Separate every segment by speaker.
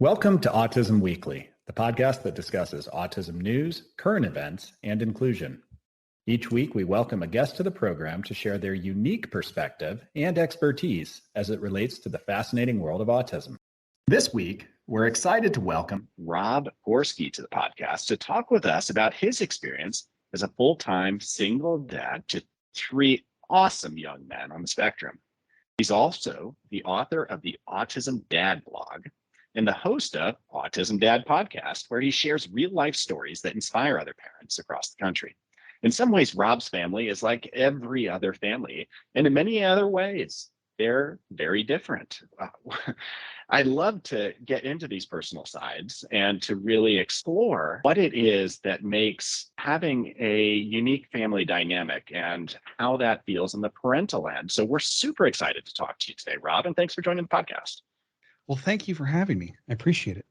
Speaker 1: Welcome to Autism Weekly, the podcast that discusses autism news, current events, and inclusion. Each week, we welcome a guest to the program to share their unique perspective and expertise as it relates to the fascinating world of autism. This week, we're excited to welcome
Speaker 2: Rob Gorski to the podcast to talk with us about his experience as a full-time single dad to three awesome young men on the spectrum. He's also the author of the Autism Dad blog and the host of Autism Dad podcast, where he shares real-life stories that inspire other parents across the country. In some ways, Rob's family is like every other family, and in many other ways, they're very different. I love to get into these personal sides and to really explore what it is that makes having a unique family dynamic and how that feels in the parental end. So we're super excited to talk to you today, Rob, and thanks for joining the podcast.
Speaker 3: Well, thank you for having me. I appreciate it.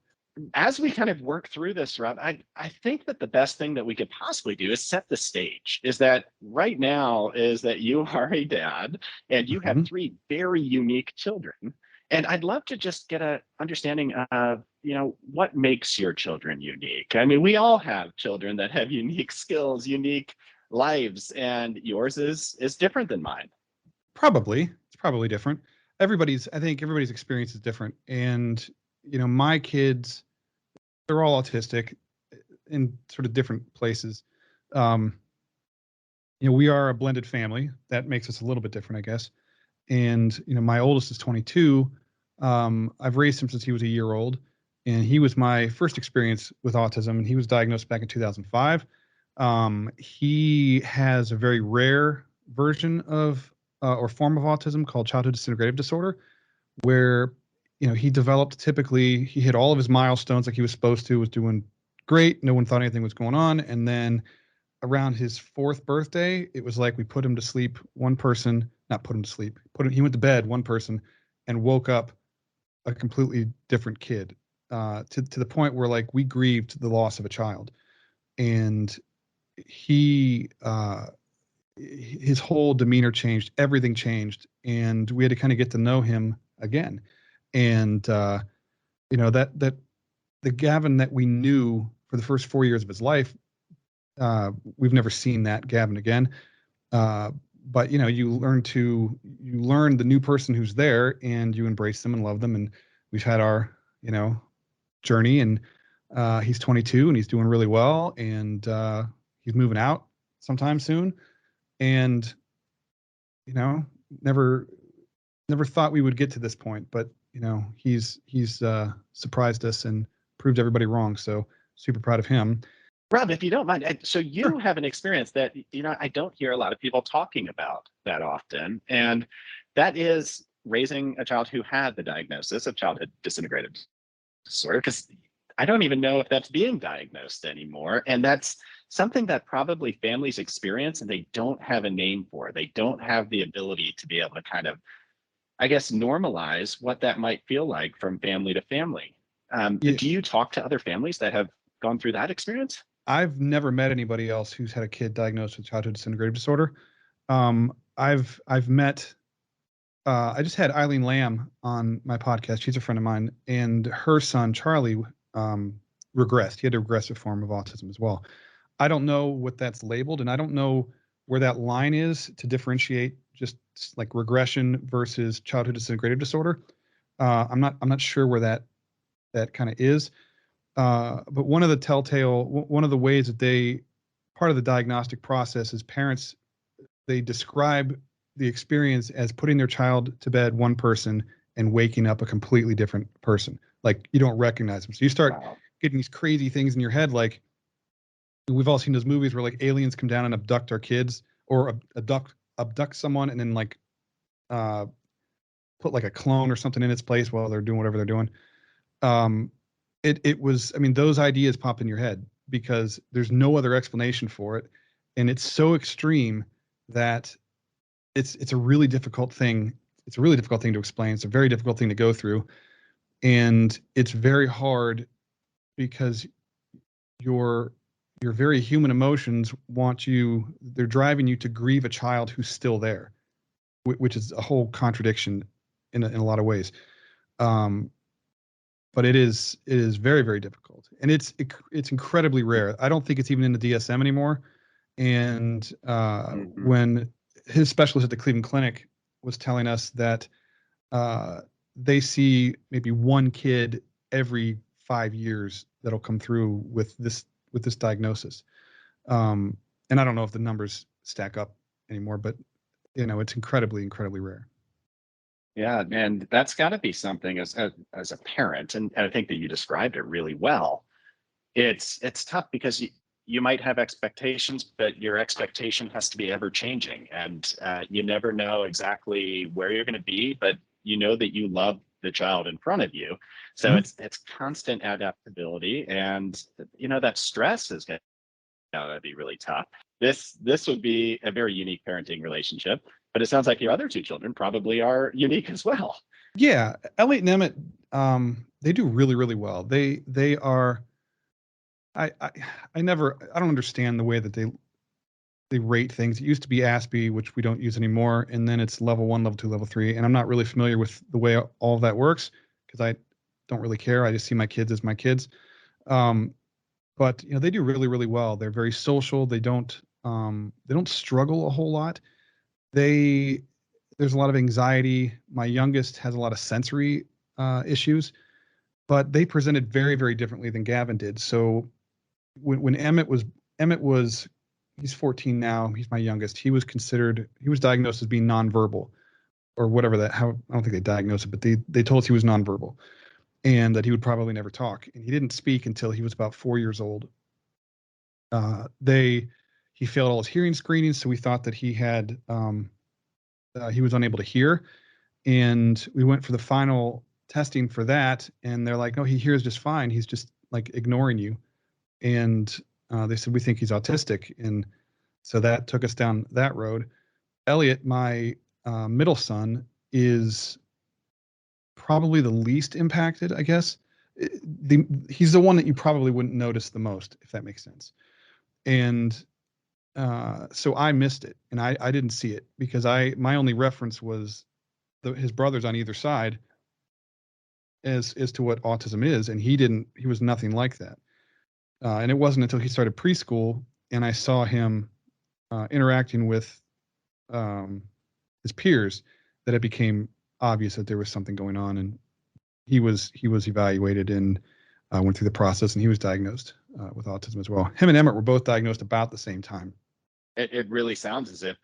Speaker 2: As we kind of work through this, Rob, I think that the best thing that we could possibly do is set the stage. Is that right now is that you are a dad and you have three very unique children. And I'd love to just get an understanding of, what makes your children unique. I mean, we all have children that have unique skills, unique lives, and yours is different than mine.
Speaker 3: It's probably different. I think everybody's experience is different. And, my kids, they're all autistic in sort of different places. We are a blended family. That makes us a little bit different, I guess. And, my oldest is 22. I've raised him since he was a year old, and he was my first experience with autism, and he was diagnosed back in 2005. He has a very rare version of or form of autism called childhood disintegrative disorder, where, he developed he hit all of his milestones like he was supposed to, was doing great. No one thought anything was going on. And then around his fourth birthday, it was like we put him to sleep. He went to bed, one person, and woke up a completely different kid, to the point where like we grieved the loss of a child. And his whole demeanor changed, everything changed, and we had to kind of get to know him again. And that the Gavin that we knew for the first 4 years of his life, we've never seen that Gavin again. But you learn the new person who's there, and you embrace them and love them. And we've had our journey, and he's 22 and he's doing really well, and he's moving out sometime soon. And never thought we would get to this point, but he's surprised us and proved everybody wrong. So super proud of him.
Speaker 2: Rob, if you don't mind, so you have an experience that I don't hear a lot of people talking about that often, and that is raising a child who had the diagnosis of childhood disintegrative disorder, because I don't even know if that's being diagnosed anymore. And that's something that probably families experience and they don't have a name for. They don't have the ability to be able to kind of, I guess, normalize what that might feel like from family to family. Do you talk to other families that have gone through that experience?
Speaker 3: I've never met anybody else who's had a kid diagnosed with childhood disintegrative disorder. I've met, I just had Eileen Lamb on my podcast. She's a friend of mine, and her son, Charlie, regressed. He had a regressive form of autism as well. I don't know what that's labeled, and I don't know where that line is to differentiate just like regression versus childhood disintegrative disorder. I'm not sure where that kind of is. But one of the ways that part of the diagnostic process is parents, they describe the experience as putting their child to bed one person and waking up a completely different person. Like you don't recognize them. So you start getting these crazy things in your head. Like we've all seen those movies where like aliens come down and abduct our kids, or abduct someone and then like put like a clone or something in its place while they're doing whatever they're doing. Those ideas pop in your head because there's no other explanation for it. And it's so extreme that it's a really difficult thing. It's a really difficult thing to explain. It's a very difficult thing to go through. And it's very hard because your very human emotions they're driving you to grieve a child who's still there, which is a whole contradiction in a lot of ways. but it is very, very difficult, and it's incredibly rare. I don't think it's even in the DSM anymore. And when his specialist at the Cleveland Clinic was telling us that they see maybe one kid every 5 years that'll come through with this diagnosis. And I don't know if the numbers stack up anymore, but it's incredibly, incredibly rare.
Speaker 2: Yeah, and that's got to be something as a parent, and I think that you described it really well. It's tough because you might have expectations, but your expectation has to be ever changing, and you never know exactly where you're going to be, but you know that you love the child in front of you. So it's constant adaptability, and that stress is going to be really tough. This would be a very unique parenting relationship, but it sounds like your other two children probably are unique as well.
Speaker 3: Yeah, Elliot and Emmett, they do really, really well. They are. I don't understand the way that they rate things. It used to be ASPE, which we don't use anymore, and then it's level 1, level 2, level 3. And I'm not really familiar with the way all of that works because I don't really care. I just see my kids as my kids. But they do really, really well. They're very social. They don't struggle a whole lot. There's a lot of anxiety. My youngest has a lot of sensory issues, but they presented very, very differently than Gavin did. So when Emmett was he's 14 now. He's my youngest. He was diagnosed as being nonverbal or whatever I don't think they diagnosed it, but they told us he was nonverbal and that he would probably never talk. And he didn't speak until he was about 4 years old. He failed all his hearing screenings, so we thought that he was unable to hear. And we went for the final testing for that, and they're like, no, he hears just fine. He's just like ignoring you. And they said, we think he's autistic. And so that took us down that road. Elliot, my middle son, is probably the least impacted, I guess. He's the one that you probably wouldn't notice the most, if that makes sense. And so I missed it, and I didn't see it because my only reference was his brothers on either side as to what autism is, and he was nothing like that. And it wasn't until he started preschool and I saw him interacting with his peers that it became obvious that there was something going on. And he was evaluated and went through the process, and he was diagnosed with autism as well. Him and Emmett were both diagnosed about the same time.
Speaker 2: It really sounds as if,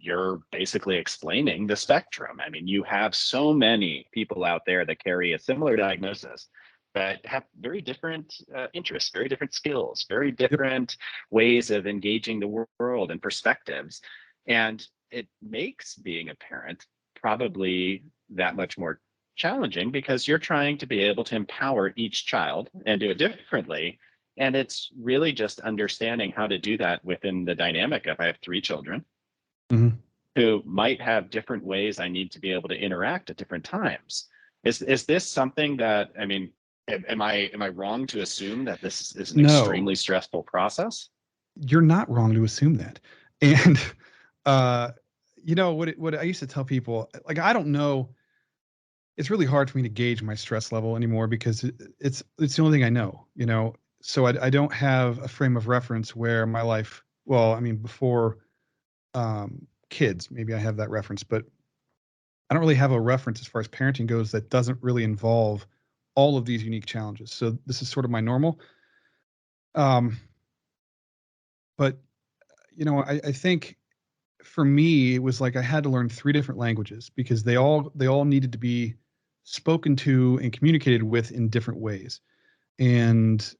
Speaker 2: you're basically explaining the spectrum. I mean, you have so many people out there that carry a similar diagnosis but have very different interests, very different skills, very different ways of engaging the world and perspectives. And it makes being a parent probably that much more challenging because you're trying to be able to empower each child and do it differently. And it's really just understanding how to do that within the dynamic of I have 3 children who might have different ways I need to be able to interact at different times. Is this something that, am I wrong to assume that this is an extremely stressful process?
Speaker 3: You're not wrong to assume that. And what I used to tell people, like, I don't know. It's really hard for me to gauge my stress level anymore because it's the only thing I know, so I don't have a frame of reference where my life, before kids, maybe I have that reference, but I don't really have a reference as far as parenting goes that doesn't really involve all of these unique challenges. So this is sort of my normal. But I think for me, it was like I had to learn 3 different languages because they all needed to be spoken to and communicated with in different ways. And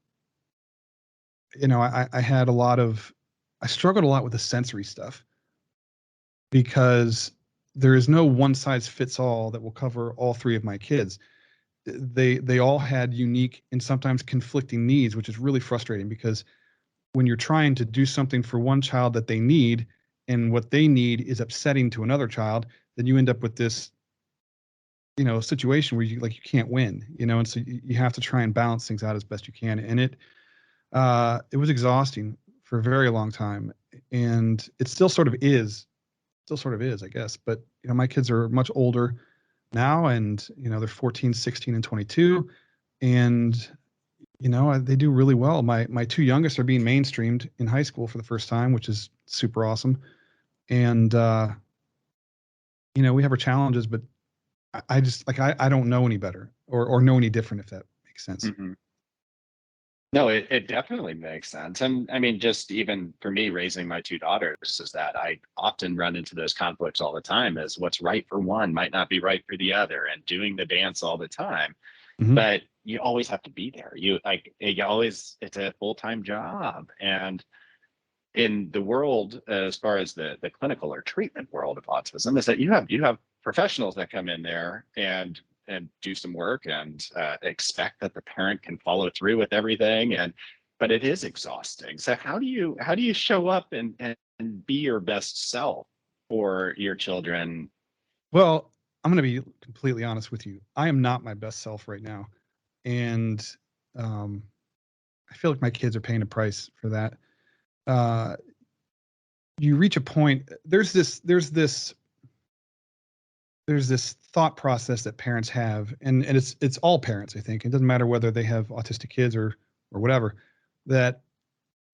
Speaker 3: I struggled a lot with the sensory stuff because there is no one size fits all that will cover all 3 of my kids. They all had unique and sometimes conflicting needs, which is really frustrating because when you're trying to do something for one child that they need and what they need is upsetting to another child, then you end up with this, situation where you can't win, and so you have to try and balance things out as best you can. And it was exhausting for a very long time, and it still sort of is, I guess. But my kids are much older. now, and they're 14, 16, and 22, and they do really well. My two youngest are being mainstreamed in high school for the first time, which is super awesome. And we have our challenges, but I just I don't know any better or know any different, if that makes sense.
Speaker 2: Mm-hmm. No, it definitely makes sense. And I mean, just even for me raising my two daughters is that I often run into those conflicts all the time, as what's right for one might not be right for the other, and doing the dance all the time.
Speaker 3: Mm-hmm.
Speaker 2: But you always have to be there. It's a full-time job. And in the world, as far as the clinical or treatment world of autism, is that you have professionals that come in there and do some work and expect that the parent can follow through with everything, but it is exhausting. So how do you show up and be your best self for your children?
Speaker 3: Well, I'm going to be completely honest with you. I am not my best self right now, and I feel like my kids are paying a price for that. You reach a point. There's this thought process that parents have, and it's all parents, I think. It doesn't matter whether they have autistic kids or whatever, that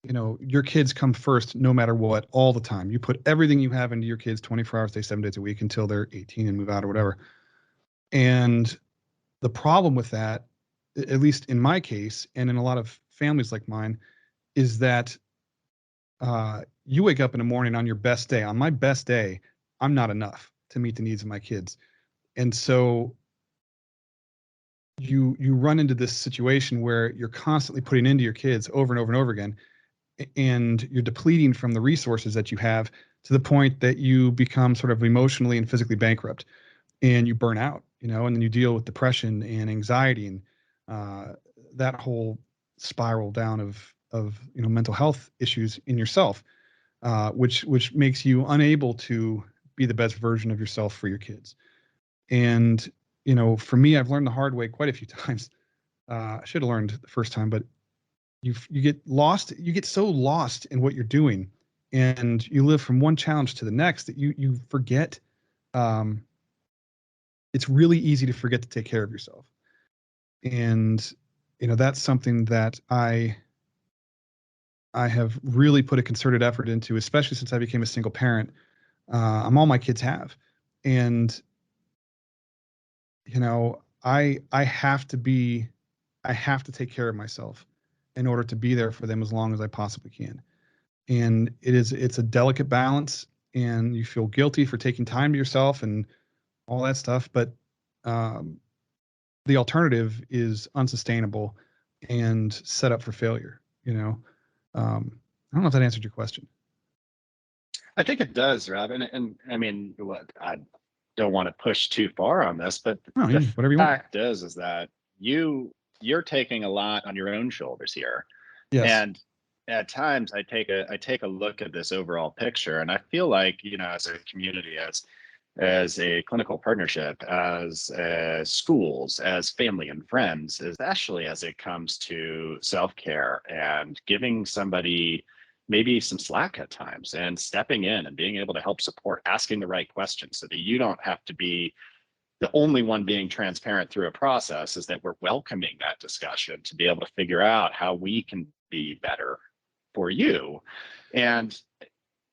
Speaker 3: your kids come first no matter what, all the time. You put everything you have into your kids 24 hours a day, 7 days a week, until they're 18 and move out or whatever. And the problem with that, at least in my case and in a lot of families like mine, is that you wake up in the morning on your best day. On my best day, I'm not enough to meet the needs of my kids. And so you run into this situation where you're constantly putting into your kids over and over and over again, and you're depleting from the resources that you have, to the point that you become sort of emotionally and physically bankrupt, and you burn out, and then you deal with depression and anxiety, and that whole spiral down of mental health issues in yourself, which makes you unable to be the best version of yourself for your kids. And for me, I've learned the hard way quite a few times. I should have learned the first time, but you get lost. You get so lost in what you're doing, and you live from one challenge to the next, that you forget. It's really easy to forget to take care of yourself, and that's something that I have really put a concerted effort into, especially since I became a single parent. I'm all my kids have, and I have to take care of myself in order to be there for them as long as I possibly can. And it's a delicate balance, and you feel guilty for taking time to yourself and all that stuff. But the alternative is unsustainable and set up for failure. I don't know if that answered your question.
Speaker 2: I think it does, Rob. And I mean, what I don't want to push too far on this, but the
Speaker 3: Whatever you want.
Speaker 2: fact is that you're taking a lot on your own shoulders here.
Speaker 3: Yes.
Speaker 2: And at times I take a look at this overall picture, and I feel like, as a community, as a clinical partnership, as schools, as family and friends, especially as it comes to self-care and giving somebody maybe some slack at times, and stepping in and being able to help support, asking the right questions so that you don't have to be the only one being transparent through a process, is that we're welcoming that discussion to be able to figure out how we can be better for you. And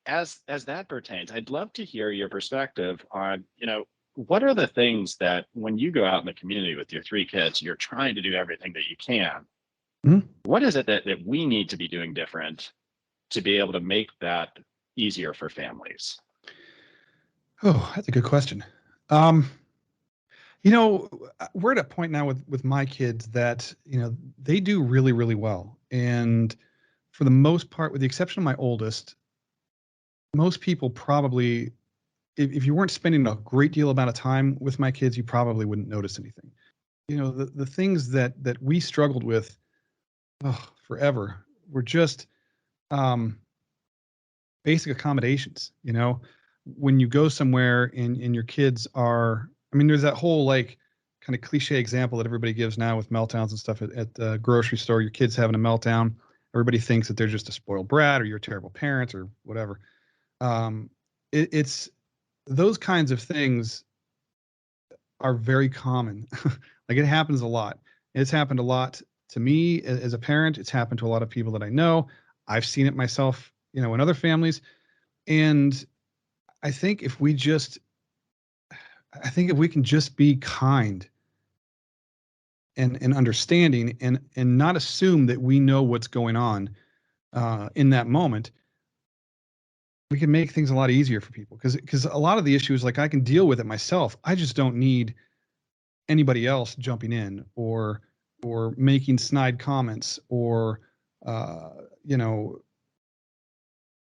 Speaker 2: as that pertains, I'd love to hear your perspective on, what are the things that when you go out in the community with your three kids, you're trying to do everything that you can.
Speaker 3: Mm-hmm.
Speaker 2: What is it that we need to be doing different to be able to make that easier for families?
Speaker 3: Oh, that's a good question. We're at a point now with my kids that, they do really, really well. And for the most part, with the exception of my oldest, most people probably, if you weren't spending a great deal amount of time with my kids, you probably wouldn't notice anything. The things that we struggled with forever were just basic accommodations. When you go somewhere and your kids are, there's that whole kind of cliche example that everybody gives now with meltdowns and stuff at the grocery store. Your kid's having a meltdown. Everybody thinks that they're just a spoiled brat, or you're a terrible parent, or whatever. It's those kinds of things. are very common. Like it happens a lot. It's happened a lot to me as a parent. It's happened to a lot of people that I know. I've seen it myself, in other families. And I think if we just, I think if we can just be kind and understanding and not assume that we know what's going on in that moment, we can make things a lot easier for people. Because a lot of the issues, like I can deal with it myself. I just don't need anybody else jumping in or making snide comments or uh, you know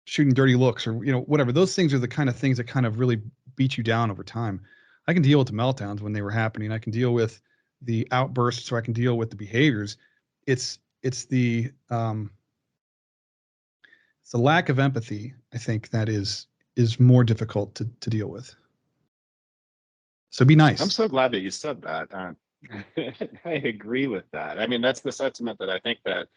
Speaker 3: shooting dirty looks or whatever. Those things are the kind of things that kind of really beat you down over time. I can deal with the meltdowns when they were happening. I can deal with the outbursts, or I can deal with the behaviors. It's the lack of empathy, I think, that is more difficult to deal with. So be
Speaker 2: I'm
Speaker 3: nice.
Speaker 2: so glad that you said that. I agree with that. I mean, that's the sentiment that I think that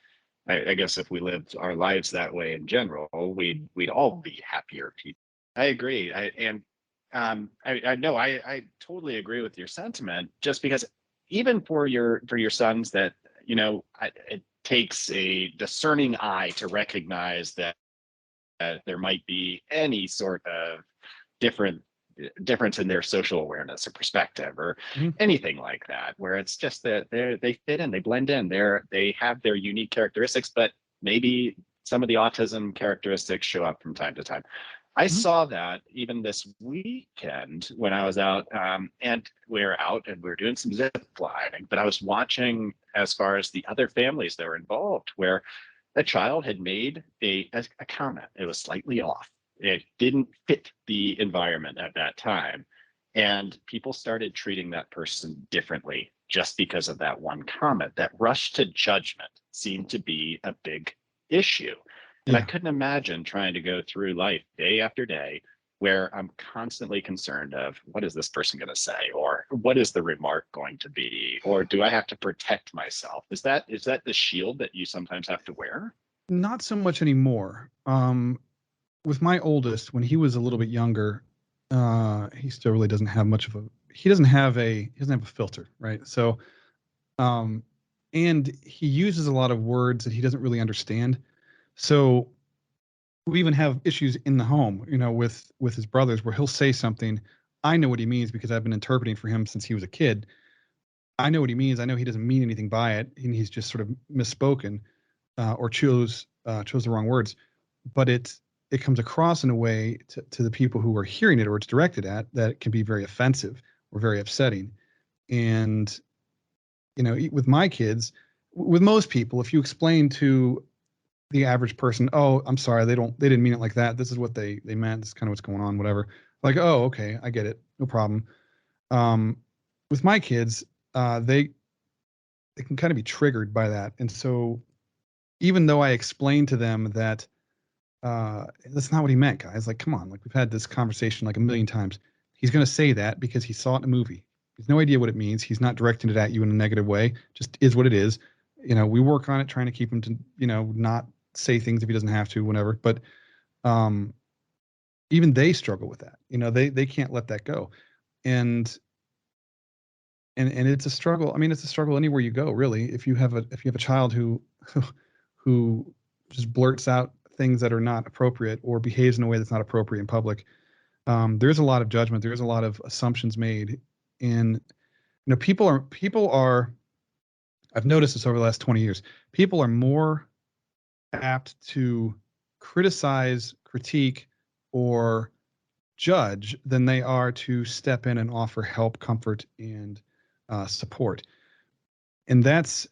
Speaker 2: I guess if we lived our lives that way in general, we'd all be happier people. I agree. I know I totally agree with your sentiment. Just because even for your sons, that it takes a discerning eye to recognize that there might be any sort of different difference in their social awareness or perspective or anything like that, where it's just that they fit in, they blend in, they have their unique characteristics, but maybe some of the autism characteristics show up from time to time. I saw that even this weekend when I was out, and we were doing some zip lining, but I was watching as far as the other families that were involved, where a child had made a comment. It was slightly off. It didn't fit the environment at that time. And people started treating that person differently just because of that one comment. That rush to judgment seemed to be a big issue. And I couldn't imagine trying to go through life day after day where I'm constantly concerned of what is this person going to say, or what is the remark going to be, or do I have to protect myself? Is that the shield that you sometimes have to wear?
Speaker 3: Not so much anymore. With my oldest, when he was a little bit younger, he still really doesn't have much of a. He doesn't have a filter, right? So, and he uses a lot of words that he doesn't really understand. So we even have issues in the home, with his brothers, where he'll say something. I know what he means because I've been interpreting for him since he was a kid. I know what he means. I know he doesn't mean anything by it, and he's just sort of misspoken or chose the wrong words. But it comes across in a way to the people who are hearing it or it's directed at that can be very offensive or very upsetting. And with my kids, with most people, if you explain to the average person, oh, I'm sorry, they didn't mean it like that, this is what they meant, this is kind of what's going on, whatever, like, oh, okay, I get it, no problem. With my kids, they can kind of be triggered by that. And so even though I explained to them that that's not what he meant, guys, like, come on, like, we've had this conversation like a million times. He's going to say that because he saw it in a movie. He has no idea what it means. He's not directing it at you in a negative way. Just is what it is. We work on it, trying to keep him to, not say things if he doesn't have to, whatever. But even they struggle with that. They can't let that go. And it's a struggle. I mean, it's a struggle anywhere you go, really. If you have a child who just blurts out things that are not appropriate or behaves in a way that's not appropriate in public, there's a lot of judgment. There's a lot of assumptions made, and people are. I've noticed this over the last 20 years. People are more apt to criticize, critique, or judge than they are to step in and offer help, comfort, and support. And that's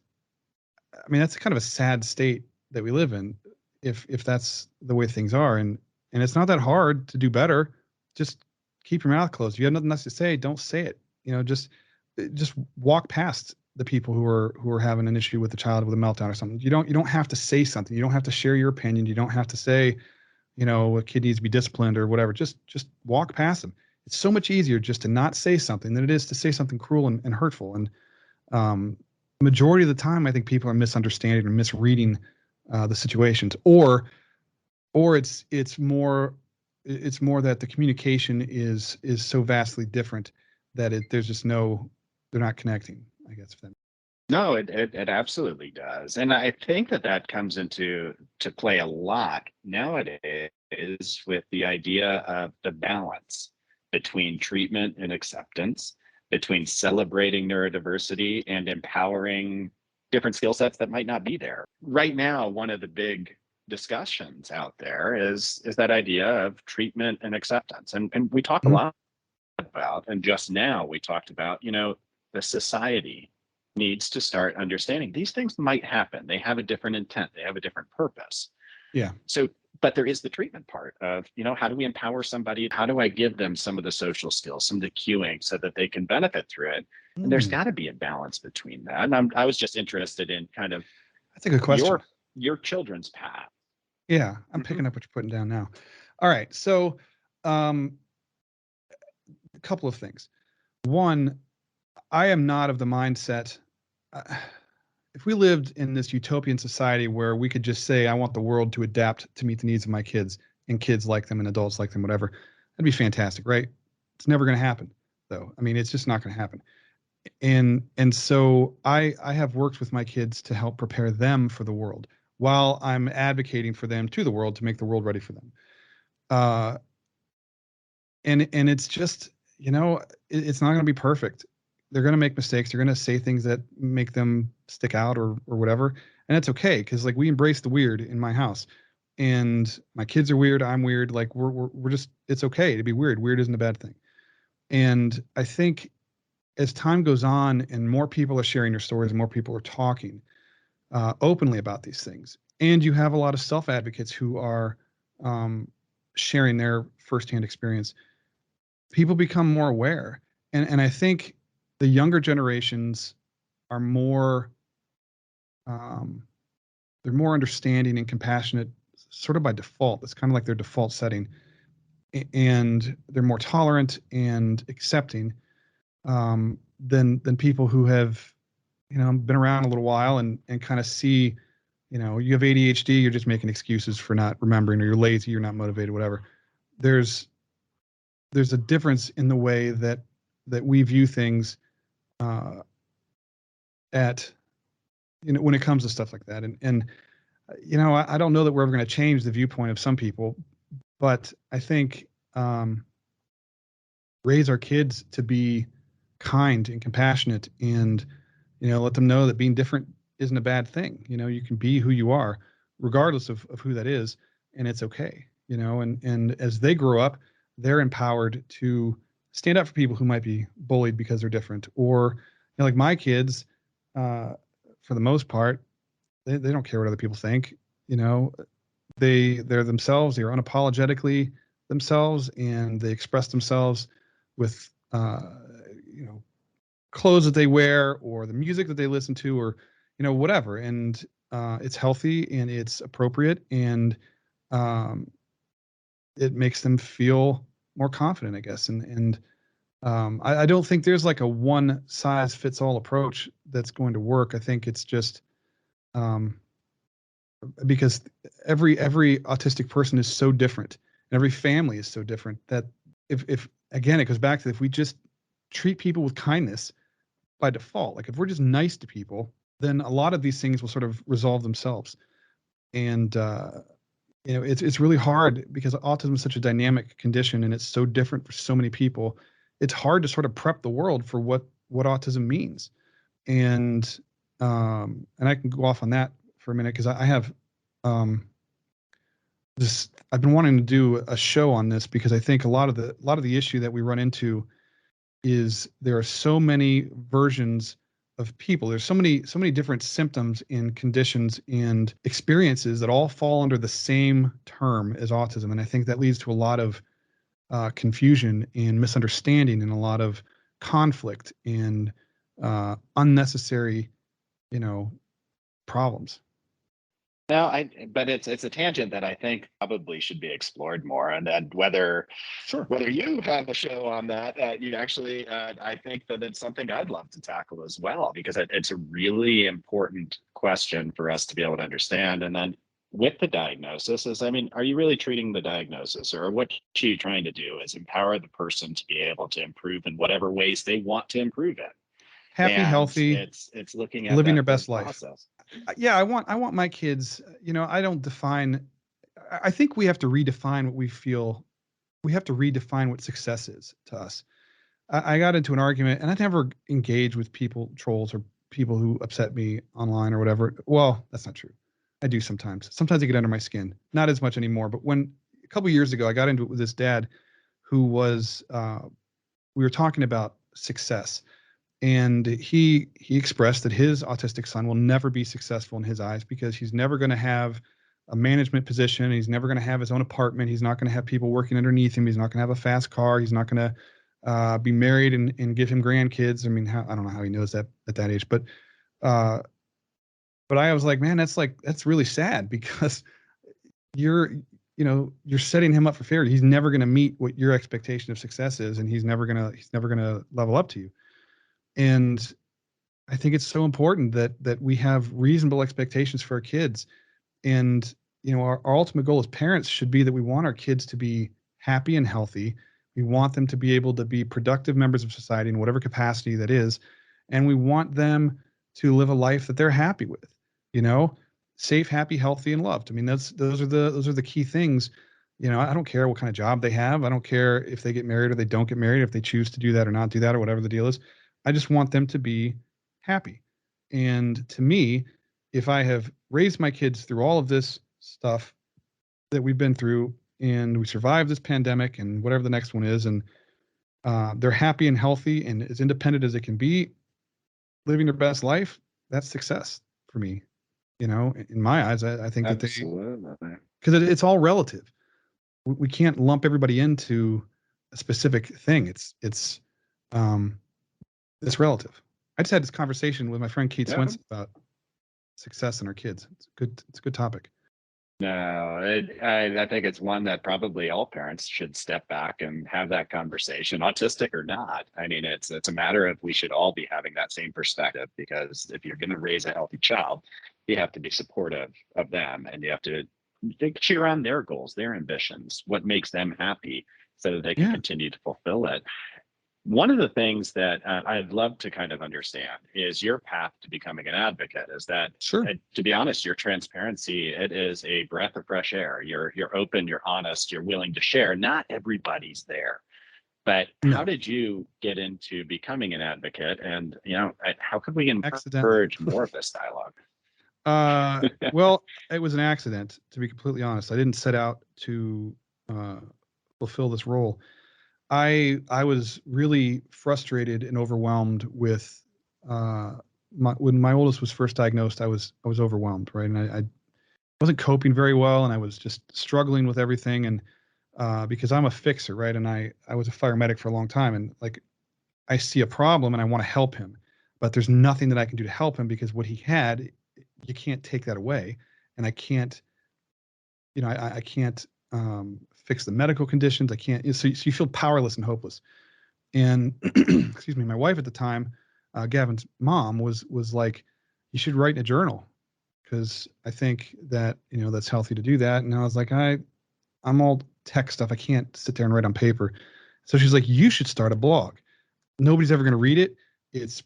Speaker 3: kind of a sad state that we live in, if that's the way things are. And it's not that hard to do better. Just keep your mouth closed. If you have nothing else to say, don't say it. Just walk past the people who are having an issue with the child with a meltdown or something. You don't have to say something. You don't have to share your opinion. You don't have to say, a kid needs to be disciplined or whatever. Just walk past them. It's so much easier just to not say something than it is to say something cruel and hurtful. And majority of the time, I think people are misunderstanding or misreading the situations, or it's more that the communication is so vastly different that there's just they're not connecting, I guess, for them.
Speaker 2: No, it absolutely does. And I think that comes into to play a lot nowadays with the idea of the balance between treatment and acceptance, between celebrating neurodiversity and empowering different skill sets that might not be there. Right now, one of the big discussions out there is that idea of treatment and acceptance. And we talk a lot about, and just now we talked about, the society needs to start understanding these things might happen. They have a different intent. They have a different purpose.
Speaker 3: Yeah.
Speaker 2: So, but there is the treatment part of, how do we empower somebody? How do I give them some of the social skills, some of the cueing so that they can benefit through it? And there's got to be a balance between that. And I was just interested in kind of
Speaker 3: that's a good question.
Speaker 2: Your children's path.
Speaker 3: Yeah, I'm picking up what you're putting down now. All right. So a couple of things. One, I am not of the mindset, if we lived in this utopian society where we could just say, I want the world to adapt to meet the needs of my kids, and kids like them and adults like them, whatever, that'd be fantastic, right? It's never going to happen, though. I mean, it's just not going to happen. And so I have worked with my kids to help prepare them for the world while I'm advocating for them to the world to make the world ready for them. And it's just, it's not going to be perfect. They're going to make mistakes. They're going to say things that make them stick out or whatever. And it's okay. Cause like we embrace the weird in my house, and my kids are weird. I'm weird. Like we're just, it's okay to be weird. Weird isn't a bad thing. And I think as time goes on and more people are sharing their stories and more people are talking openly about these things, and you have a lot of self-advocates who are sharing their firsthand experience, people become more aware. And I think the younger generations are more, they're more understanding and compassionate sort of by default. It's kind of like their default setting. And they're more tolerant and accepting than people who have, been around a little while and kind of see, you have ADHD, you're just making excuses for not remembering, or you're lazy, you're not motivated, whatever. There's a difference in the way that we view things when it comes to stuff like that. And I don't know that we're ever going to change the viewpoint of some people, but I think raise our kids to be kind and compassionate, and let them know that being different isn't a bad thing. You can be who you are regardless of who that is, and it's okay. And as they grow up, they're empowered to stand up for people who might be bullied because they're different, or like my kids, for the most part, they don't care what other people think. They're themselves. They're unapologetically themselves, and they express themselves with clothes that they wear, or the music that they listen to, or whatever. And it's healthy and it's appropriate, and it makes them feel more confident, I guess. And I don't think there's like a one size fits all approach that's going to work. I think it's just because every autistic person is so different, and every family is so different, that if again, it goes back to, if we just treat people with kindness by default, like if we're just nice to people, then a lot of these things will sort of resolve themselves. And it's really hard because autism is such a dynamic condition, and it's so different for so many people. It's hard to sort of prep the world for what autism means. And I can go off on that for a minute, because I have I've been wanting to do a show on this, because I think a lot of the issue that we run into is there are so many versions of people. There's so many different symptoms and conditions and experiences that all fall under the same term as autism. And I think that leads to a lot of confusion and misunderstanding, and a lot of conflict and unnecessary, problems.
Speaker 2: No, but it's a tangent that I think probably should be explored more, and whether you have a show on that, you actually, I think that it's something I'd love to tackle as well, because it's a really important question for us to be able to understand. And then with the diagnosis is, I mean, are you really treating the diagnosis, or what you're trying to do is empower the person to be able to improve in whatever ways they want to improve in?
Speaker 3: Happy,
Speaker 2: And
Speaker 3: healthy,
Speaker 2: it's looking at
Speaker 3: living their
Speaker 2: that whole
Speaker 3: best life.
Speaker 2: process.
Speaker 3: Yeah, I want my kids, I don't define. I think we have to redefine what we feel. We have to redefine what success is to us. I got into an argument, and I never engage with people, trolls, or people who upset me online or whatever. Well, that's not true. I do sometimes. Sometimes they get under my skin. Not as much anymore. But when a couple of years ago, I got into it with this dad who was, we were talking about success, and he expressed that his autistic son will never be successful in his eyes because he's never going to have a management position. He's never going to have his own apartment. He's not going to have people working underneath him. He's not going to have a fast car. He's not going to be married and give him grandkids. I mean, I don't know how he knows that at that age, uh, but I was like, man, that's really sad because you're, you're setting him up for failure. He's never going to meet what your expectation of success is, and he's never going to level up to you. And I think it's so important that we have reasonable expectations for our kids. And, our ultimate goal as parents should be that we want our kids to be happy and healthy. We want them to be able to be productive members of society in whatever capacity that is. And we want them to live a life that they're happy with, safe, happy, healthy, and loved. I mean, those are the key things. I don't care what kind of job they have. I don't care if they get married or they don't get married, if they choose to do that or not do that or whatever the deal is. I just want them to be happy. And to me, if I have raised my kids through all of this stuff that we've been through, and we survived this pandemic and whatever the next one is, and they're happy and healthy and as independent as they can be, living their best life, that's success for me. In my eyes, I think
Speaker 2: Absolutely.
Speaker 3: that because it's all relative. We can't lump everybody into a specific thing. It's relative. I just had this conversation with my friend Keith Swenson about success in our kids. It's a good topic.
Speaker 2: No, I think it's one that probably all parents should step back and have that conversation, autistic or not. I mean, it's a matter of we should all be having that same perspective, because if you're going to raise a healthy child, you have to be supportive of them, and you have to cheer on their goals, their ambitions, what makes them happy, so that they can continue to fulfill it. One of the things that I'd love to kind of understand is your path to becoming an advocate. Is that,
Speaker 3: sure,
Speaker 2: to be honest, your transparency, it is a breath of fresh air. You're open, you're honest, you're willing to share. Not everybody's there. But how did you get into becoming an advocate? And, how could we encourage more of this dialogue?
Speaker 3: Well, it was an accident, to be completely honest. I didn't set out to fulfill this role. I was really frustrated and overwhelmed with when my oldest was first diagnosed. I was overwhelmed, right, and I wasn't coping very well, and I was just struggling with everything. And because I'm a fixer, right, and I was a fire medic for a long time, and like I see a problem and I want to help him, but there's nothing that I can do to help him because what he had, you can't take that away, and I can't, I can't fix the medical conditions. I can't. So you feel powerless and hopeless. And excuse me, my wife at the time, Gavin's mom, was like, you should write in a journal, because I think that that's healthy to do that. And I was like, I'm all tech stuff. I can't sit there and write on paper. So she's like, you should start a blog. Nobody's ever going to read it. It's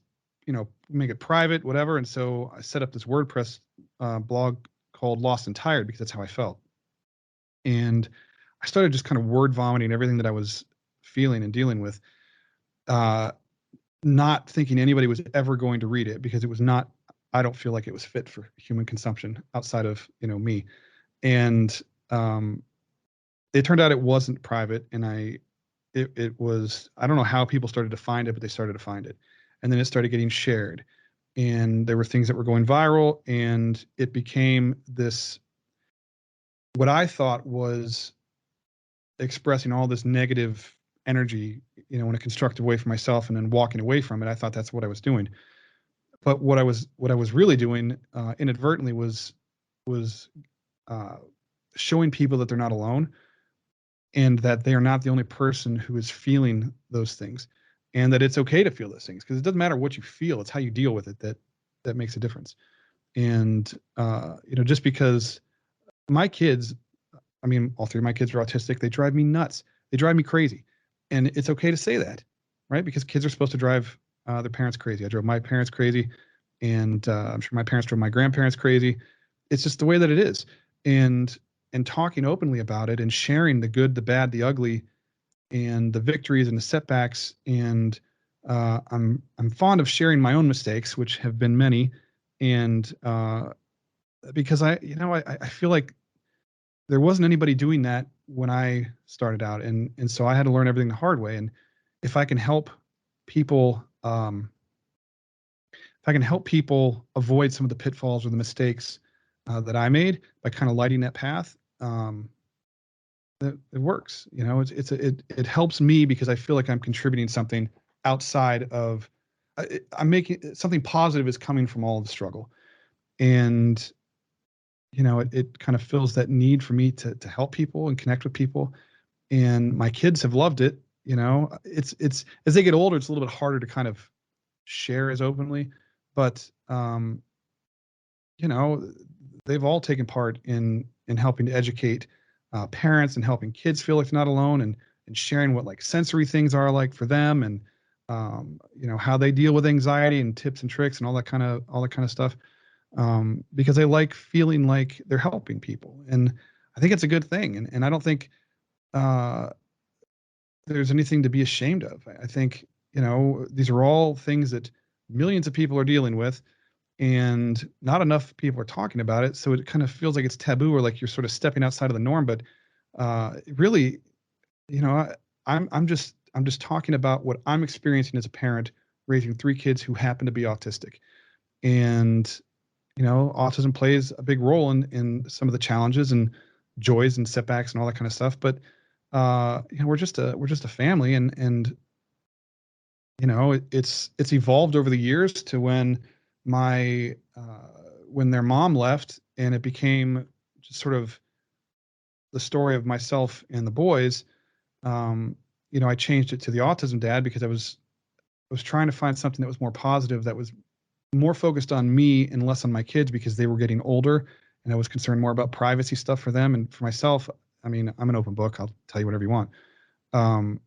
Speaker 3: make it private, whatever. And so I set up this WordPress blog called Lost and Tired, because that's how I felt. And I started just kind of word vomiting everything that I was feeling and dealing with, not thinking anybody was ever going to read it, because it was not, I don't feel like it was fit for human consumption outside of, me. And it turned out it wasn't private. And it was, I don't know how people started to find it, but they started to find it. And then it started getting shared. And there were things that were going viral, and it became this, what I thought was expressing all this negative energy, in a constructive way for myself, and then walking away from it. I thought that's what I was doing. But what I was really doing inadvertently was showing people that they're not alone, and that they are not the only person who is feeling those things, and that it's okay to feel those things, because it doesn't matter what you feel, it's how you deal with it that makes a difference. And just because my kids, I mean, all three of my kids are autistic. They drive me nuts. They drive me crazy. And it's okay to say that, right? Because kids are supposed to drive their parents crazy. I drove my parents crazy, and I'm sure my parents drove my grandparents crazy. It's just the way that it is. And talking openly about it and sharing the good, the bad, the ugly, and the victories and the setbacks. And I'm fond of sharing my own mistakes, which have been many. And because I feel like there wasn't anybody doing that when I started out, and so I had to learn everything the hard way. And if I can help people, if I can help people avoid some of the pitfalls or the mistakes that I made by kind of lighting that path, it works. It helps me because I feel like I'm contributing something outside of. I'm making something positive is coming from all of the struggle, and it kind of fills that need for me to help people and connect with people. And my kids have loved it. It's as they get older, it's a little bit harder to kind of share as openly, but you know, they've all taken part in helping to educate parents and helping kids feel like they're not alone, and sharing what like sensory things are like for them, and how they deal with anxiety and tips and tricks and all that kind of stuff, because they like feeling like they're helping people. And I think it's a good thing. And I don't think uh, there's anything to be ashamed of. I think, these are all things that millions of people are dealing with, and not enough people are talking about it. So it kind of feels like it's taboo, or like you're sort of stepping outside of the norm. But really, I'm just talking about what I'm experiencing as a parent raising three kids who happen to be autistic. And autism plays a big role in some of the challenges and joys and setbacks and all that kind of stuff. But we're just a family, and it's evolved over the years to my when their mom left, and it became just sort of the story of myself and the boys. I changed it to the autism dad because I was trying to find something that was more positive, that was more focused on me and less on my kids, because they were getting older, and I was concerned more about privacy stuff for them. And for myself, I mean, I'm an open book. I'll tell you whatever you want. Um,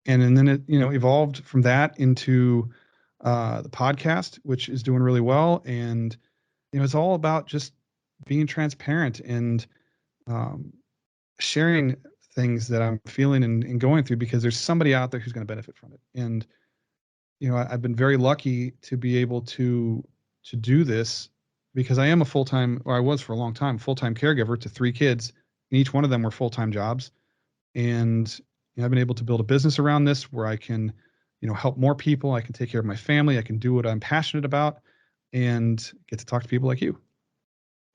Speaker 3: and then it, evolved from that into the podcast, which is doing really well. And, it's all about just being transparent and um, sharing things that I'm feeling and going through, because there's somebody out there who's going to benefit from it. And, I've been very lucky to be able to do this, because I am a full-time, or I was for a long time, full-time caregiver to three kids, and each one of them were full-time jobs. And I've been able to build a business around this where I can, help more people. I can take care of my family. I can do what I'm passionate about, and get to talk to people like you.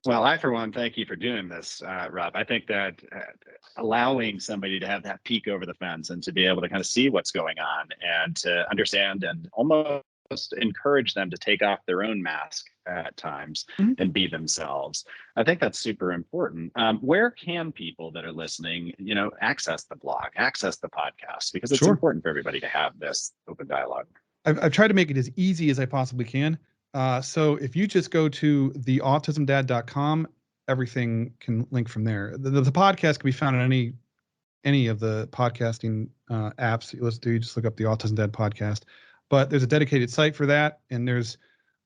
Speaker 2: Well, I, for one, thank you for doing this, Rob. I think that allowing somebody to have that peek over the fence and to be able to kind of see what's going on and to understand and almost encourage them to take off their own mask at times
Speaker 3: Mhm.
Speaker 2: and be themselves. I think that's super important. Where can people that are listening, access the blog, access the podcast? Because it's
Speaker 3: Sure.
Speaker 2: important for everybody to have this open dialogue.
Speaker 3: I've tried to make it as easy as I possibly can. So if you just go to theautismdad.com, everything can link from there. The podcast can be found on any of the podcasting apps you listen to. You just look up the Autism Dad podcast. But there's a dedicated site for that, and there's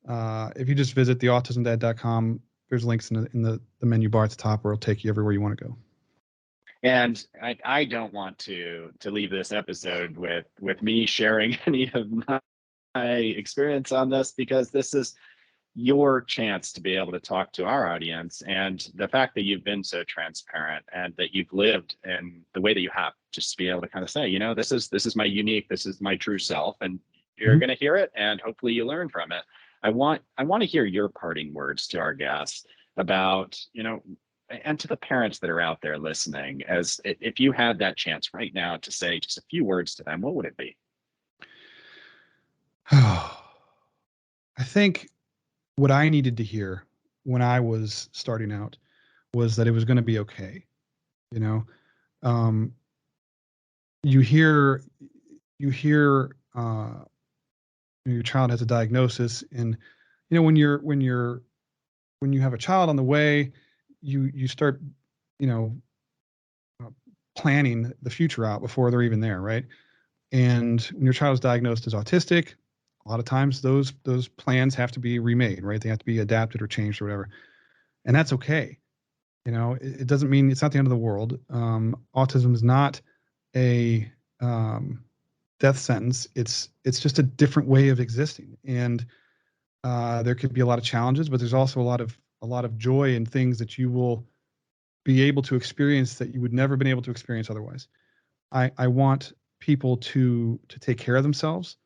Speaker 3: if you just visit theautismdad.com, there's links in the menu bar at the top where it'll take you everywhere you want to go.
Speaker 2: And I don't want to leave this episode with me sharing any of my experience on this, because this is your chance to be able to talk to our audience. And the fact that you've been so transparent and that you've lived in the way that you have, just to be able to kind of say, this is my unique, this is my true self, and you're going to hear it, and hopefully you learn from it. I want to hear your parting words to our guests about, and to the parents that are out there listening, as if you had that chance right now to say just a few words to them, what would it be?
Speaker 3: I think what I needed to hear when I was starting out was that it was going to be okay. You know, um, you hear your child has a diagnosis, and when you have a child on the way, you start, planning the future out before they're even there, right? And when your child is diagnosed as autistic, a lot of times those plans have to be remade, right? They have to be adapted or changed or whatever, and that's okay. It doesn't mean it's not the end of the world. Autism is not a death sentence. It's just a different way of existing, and there could be a lot of challenges, but there's also a lot of joy and things that you will be able to experience that you would never been able to experience otherwise. I want people to take care of themselves.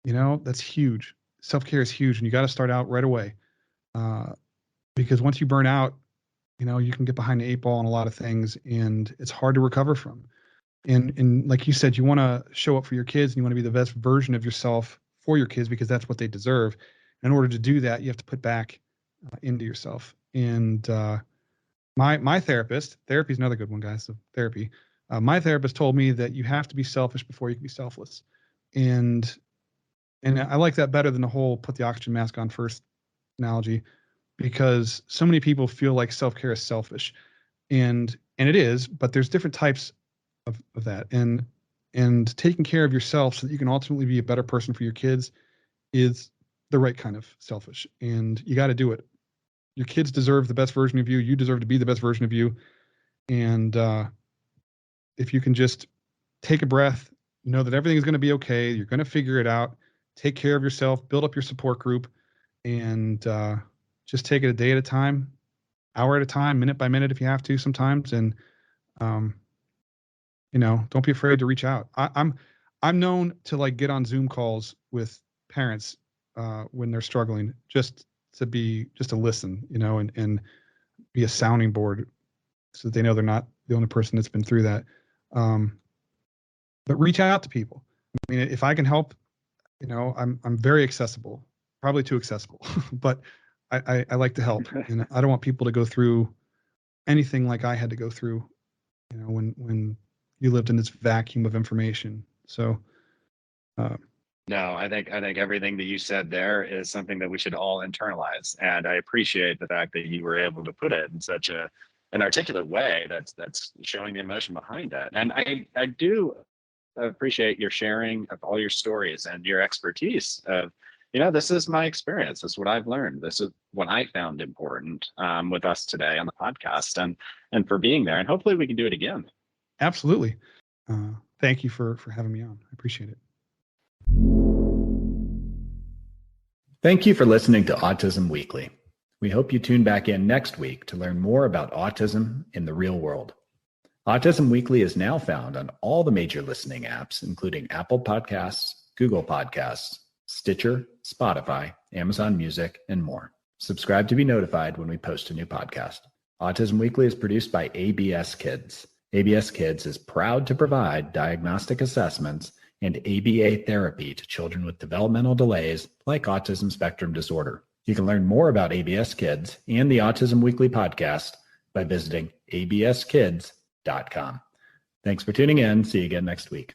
Speaker 3: That's huge. Self-care is huge, and you got to start out right away, because once you burn out, you can get behind the 8 ball on a lot of things, and it's hard to recover from. And like you said, you want to show up for your kids, and you want to be the best version of yourself for your kids, because that's what they deserve. In order to do that, you have to put back into yourself. And my therapy is another good one, guys. So therapy. My therapist told me that you have to be selfish before you can be selfless. And I like that better than the whole put the oxygen mask on first analogy, because so many people feel like self-care is selfish, and it is, but there's different types of that. And taking care of yourself so that you can ultimately be a better person for your kids is the right kind of selfish, and you got to do it. Your kids deserve the best version of you. You deserve to be the best version of you. And if you can just take a breath, know that everything is going to be okay. You're going to figure it out. Take care of yourself, build up your support group, and just take it a day at a time, hour at a time, minute by minute if you have to sometimes. And, don't be afraid to reach out. I'm known to get on Zoom calls with parents when they're struggling, just to listen, and be a sounding board so that they know they're not the only person that's been through that. But reach out to people. I mean, if I can help, I'm very accessible, probably too accessible, but I like to help, and I don't want people to go through anything like I had to go through, when you lived in this vacuum of information. So,
Speaker 2: no, I think everything that you said there is something that we should all internalize, and I appreciate the fact that you were able to put it in such an articulate way that's showing the emotion behind it. And I do appreciate your sharing of all your stories and your expertise of, this is my experience. This is what I've learned. This is what I found important with us today on the podcast, and for being there. And hopefully we can do it again.
Speaker 3: Absolutely. Thank you for having me on. I appreciate it.
Speaker 1: Thank you for listening to Autism Weekly. We hope you tune back in next week to learn more about autism in the real world. Autism Weekly is now found on all the major listening apps, including Apple Podcasts, Google Podcasts, Stitcher, Spotify, Amazon Music, and more. Subscribe to be notified when we post a new podcast. Autism Weekly is produced by ABS Kids. ABS Kids is proud to provide diagnostic assessments and ABA therapy to children with developmental delays like autism spectrum disorder. You can learn more about ABS Kids and the Autism Weekly podcast by visiting abskids.com. Thanks for tuning in. See you again next week.